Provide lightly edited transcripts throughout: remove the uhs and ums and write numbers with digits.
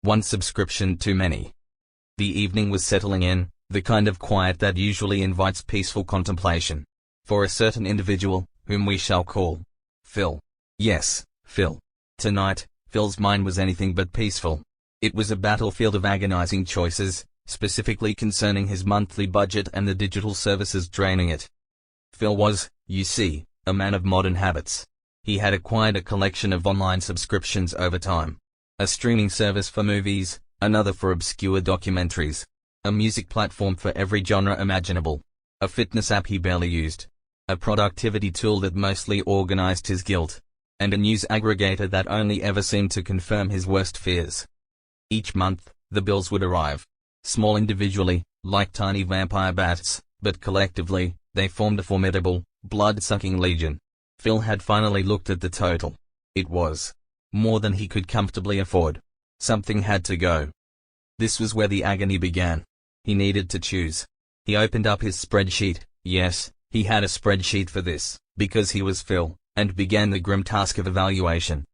One subscription too many. The evening was settling in, the kind of quiet that usually invites peaceful contemplation. For a certain individual, whom we shall call Phil. Yes, Phil. Tonight, Phil's mind was anything but peaceful. It was a battlefield of agonizing choices, specifically concerning his monthly budget and the digital services draining it. Phil was, you see, a man of modern habits. He had acquired a collection of online subscriptions over time. A streaming service for movies, another for obscure documentaries, a music platform for every genre imaginable, a fitness app he barely used, a productivity tool that mostly organized his guilt, and a news aggregator that only ever seemed to confirm his worst fears. Each month, the bills would arrive. Small individually, like tiny vampire bats, but collectively, they formed a formidable, blood-sucking legion. Phil had finally looked at the total. It was more than he could comfortably afford. Something had to go. This was where the agony began. He needed to choose. He opened up his spreadsheet. Yes, he had a spreadsheet for this, because he was Phil, and began the grim task of evaluation.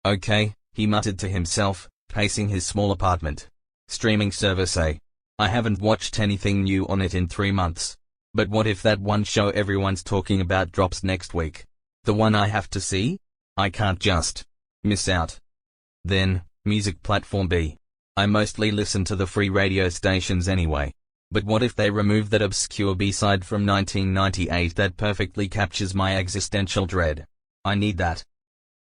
Okay, he muttered to himself, pacing his small apartment. Streaming service A. I haven't watched anything new on it in 3 months. But what if that one show everyone's talking about drops next week? The one I have to see? I can't just miss out. Then, music platform B. I mostly listen to the free radio stations anyway. But what if they remove that obscure B-side from 1998 that perfectly captures my existential dread? I need that.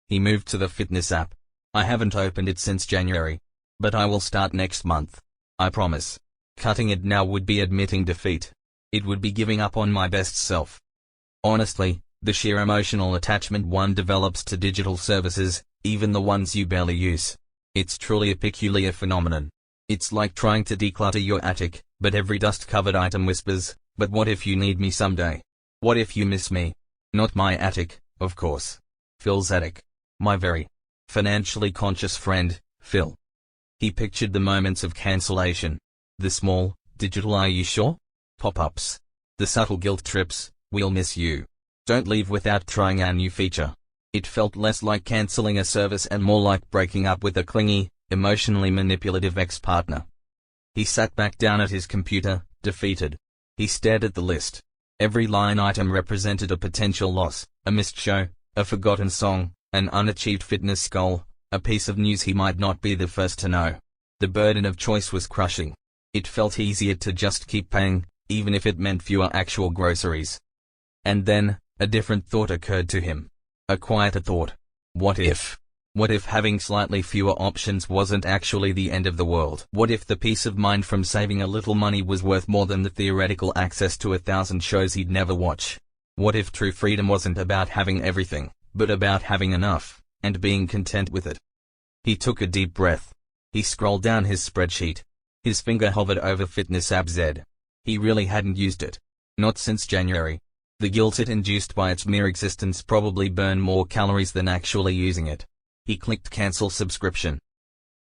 He moved to the fitness app. I haven't opened it since January. But I will start next month. I promise. Cutting it now would be admitting defeat. It would be giving up on my best self. Honestly, the sheer emotional attachment one develops to digital services, even the ones you barely use. It's truly a peculiar phenomenon. It's like trying to declutter your attic, but every dust-covered item whispers, but what if you need me someday? What if you miss me? Not my attic, of course. Phil's attic. My very financially conscious friend, Phil. He pictured the moments of cancellation. The small, digital "are you sure?" pop-ups. The subtle guilt trips, "we'll miss you. Don't leave without trying our new feature." It felt less like cancelling a service and more like breaking up with a clingy, emotionally manipulative ex-partner. He sat back down at his computer, defeated. He stared at the list. Every line item represented a potential loss, a missed show, a forgotten song, an unachieved fitness goal, a piece of news he might not be the first to know. The burden of choice was crushing. It felt easier to just keep paying, even if it meant fewer actual groceries. And then, a different thought occurred to him. A quieter thought. What if? What if having slightly fewer options wasn't actually the end of the world? What if the peace of mind from saving a little money was worth more than the theoretical access to 1,000 shows he'd never watch? What if true freedom wasn't about having everything, but about having enough, and being content with it? He took a deep breath. He scrolled down his spreadsheet. His finger hovered over Fitness App Z. He really hadn't used it. Not since January. The guilt it induced by its mere existence probably burned more calories than actually using it. He clicked Cancel Subscription.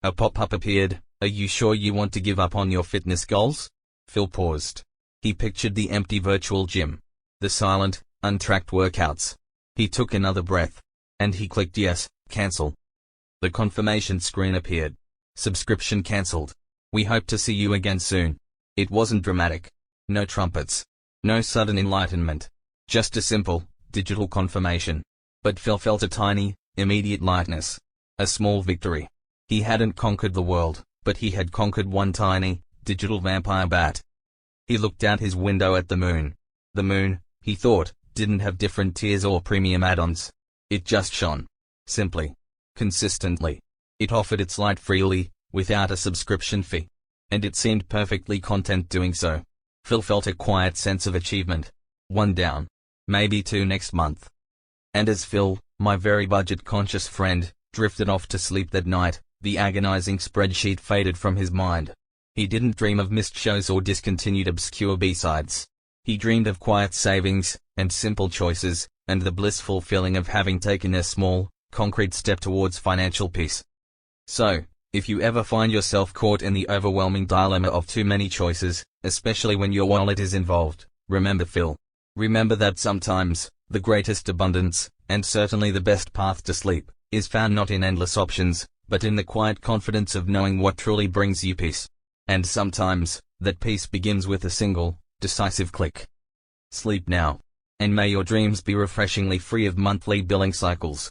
A pop-up appeared. Are you sure you want to give up on your fitness goals? Phil paused. He pictured the empty virtual gym. The silent, untracked workouts. He took another breath. And he clicked Yes, Cancel. The confirmation screen appeared. Subscription cancelled. We hope to see you again soon. It wasn't dramatic. No trumpets. No sudden enlightenment. Just a simple, digital confirmation. But Phil felt a tiny, immediate lightness. A small victory. He hadn't conquered the world, but he had conquered one tiny, digital vampire bat. He looked out his window at the moon. The moon, he thought, didn't have different tiers or premium add-ons. It just shone. Simply. Consistently. It offered its light freely, without a subscription fee. And it seemed perfectly content doing so. Phil felt a quiet sense of achievement. One down. Maybe 2 next month. And as Phil, my very budget-conscious friend, drifted off to sleep that night, the agonizing spreadsheet faded from his mind. He didn't dream of missed shows or discontinued obscure B-sides. He dreamed of quiet savings, and simple choices, and the blissful feeling of having taken a small, concrete step towards financial peace. So, if you ever find yourself caught in the overwhelming dilemma of too many choices, especially when your wallet is involved, remember Phil. Remember that sometimes, the greatest abundance, and certainly the best path to sleep, is found not in endless options, but but in the quiet confidence of knowing what truly brings you peace. And sometimes, that peace begins with a single, decisive click. Sleep now. And may your dreams be refreshingly free of monthly billing cycles.